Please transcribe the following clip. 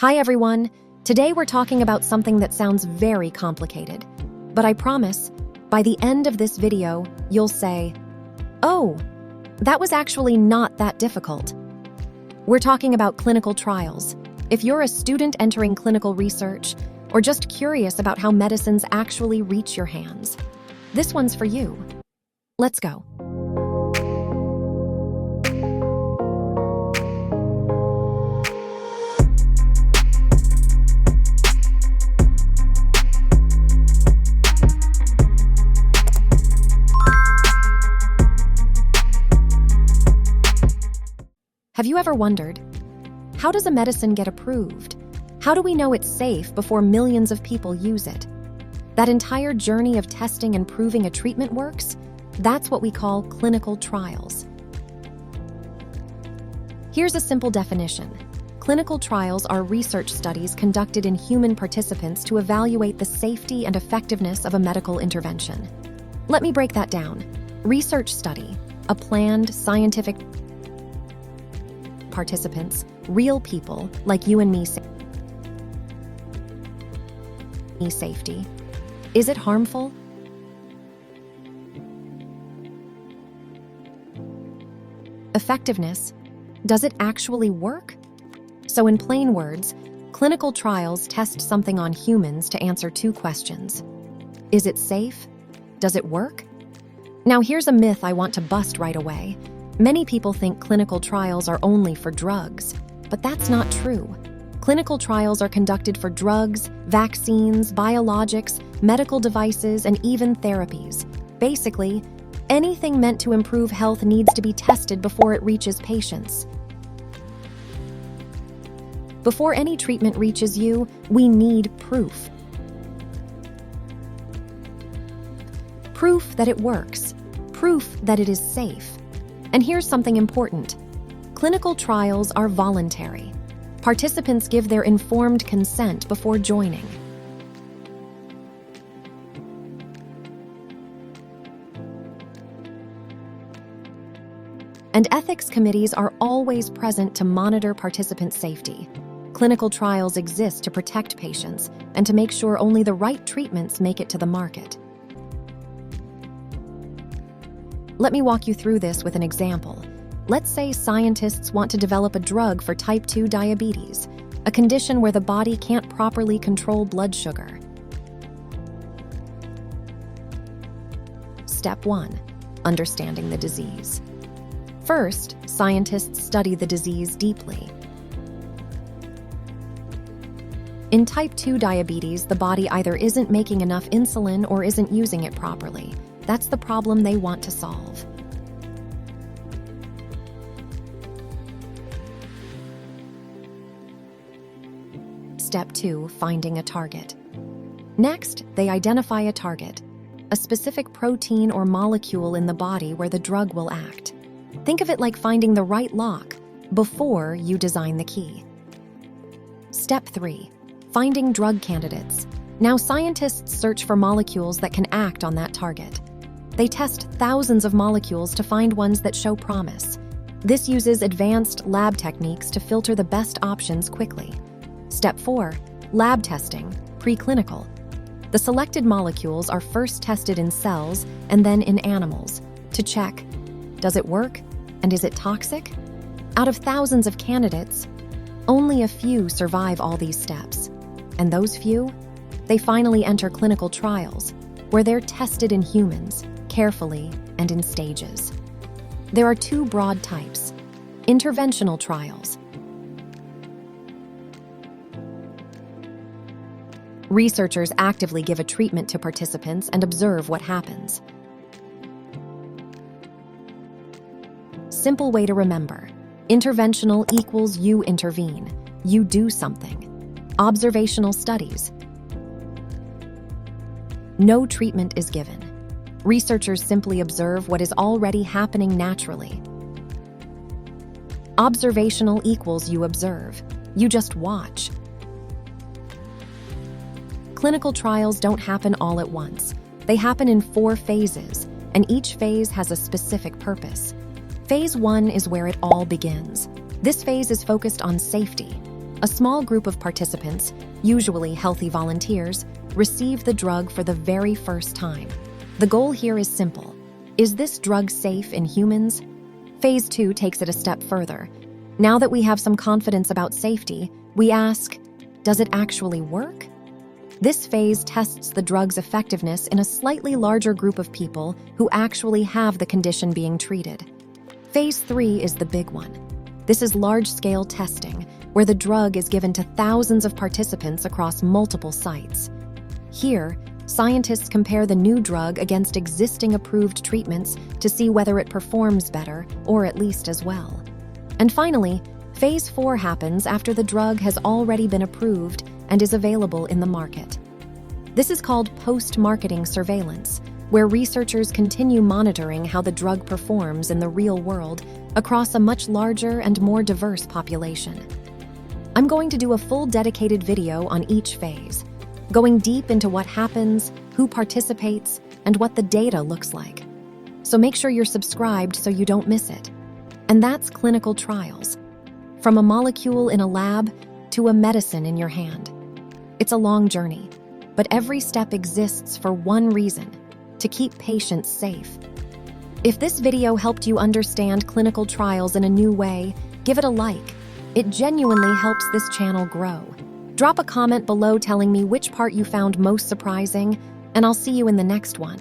Hi everyone! Today we're talking about something that sounds very complicated. But I promise, by the end of this video, you'll say, "Oh, that was actually not that difficult." We're talking about clinical trials. If you're a student entering clinical research, or just curious about how medicines actually reach your hands, this one's for you. Let's go. Have you ever wondered, how does a medicine get approved? How do we know it's safe before millions of people use it? That entire journey of testing and proving a treatment works, that's what we call clinical trials. Here's a simple definition. Clinical trials are research studies conducted in human participants to evaluate the safety and effectiveness of a medical intervention. Let me break that down. Research study, a planned scientific participants, real people like you and me. Safety. Is it harmful? Effectiveness. Does it actually work? So in plain words, clinical trials test something on humans to answer two questions. Is it safe? Does it work? Now here's a myth I want to bust right away. Many people think clinical trials are only for drugs, but that's not true. Clinical trials are conducted for drugs, vaccines, biologics, medical devices, and even therapies. Basically, anything meant to improve health needs to be tested before it reaches patients. Before any treatment reaches you, we need proof. Proof that it works. Proof that it is safe. And here's something important. Clinical trials are voluntary. Participants give their informed consent before joining. And ethics committees are always present to monitor participant safety. Clinical trials exist to protect patients and to make sure only the right treatments make it to the market. Let me walk you through this with an example. Let's say scientists want to develop a drug for type 2 diabetes, a condition where the body can't properly control blood sugar. Step 1. Understanding the disease. First, scientists study the disease deeply. In type 2 diabetes, the body either isn't making enough insulin or isn't using it properly. That's the problem they want to solve. Step 2. Finding a target. Next, they identify a target, a specific protein or molecule in the body where the drug will act. Think of it like finding the right lock before you design the key. Step 3. Finding drug candidates. Now scientists search for molecules that can act on that target. They test thousands of molecules to find ones that show promise. This uses advanced lab techniques to filter the best options quickly. Step 4. Lab testing, preclinical. The selected molecules are first tested in cells and then in animals to check, does it work and is it toxic? Out of thousands of candidates, only a few survive all these steps. And those few, they finally enter clinical trials, where they're tested in humans, carefully and in stages. There are two broad types. Interventional trials. Researchers actively give a treatment to participants and observe what happens. Simple way to remember. Interventional equals you intervene. You do something. Observational studies. No treatment is given. Researchers simply observe what is already happening naturally. Observational equals you observe. You just watch. Clinical trials don't happen all at once. They happen in 4 phases, and each phase has a specific purpose. Phase 1 is where it all begins. This phase is focused on safety. A small group of participants, usually healthy volunteers, receive the drug for the very first time. The goal here is simple. Is this drug safe in humans? Phase 2 takes it a step further. Now that we have some confidence about safety, we ask, does it actually work? This phase tests the drug's effectiveness in a slightly larger group of people who actually have the condition being treated. Phase 3 is the big one. This is large-scale testing, where the drug is given to thousands of participants across multiple sites. Here, scientists compare the new drug against existing approved treatments to see whether it performs better, or at least as well. And finally, Phase 4 happens after the drug has already been approved and is available in the market. This is called post-marketing surveillance, where researchers continue monitoring how the drug performs in the real world across a much larger and more diverse population. I'm going to do a full dedicated video on each phase, going deep into what happens, who participates, and what the data looks like. So make sure you're subscribed so you don't miss it. And that's clinical trials. From a molecule in a lab to a medicine in your hand. It's a long journey, but every step exists for one reason: to keep patients safe. If this video helped you understand clinical trials in a new way, give it a like. It genuinely helps this channel grow. Drop a comment below telling me which part you found most surprising, and I'll see you in the next one.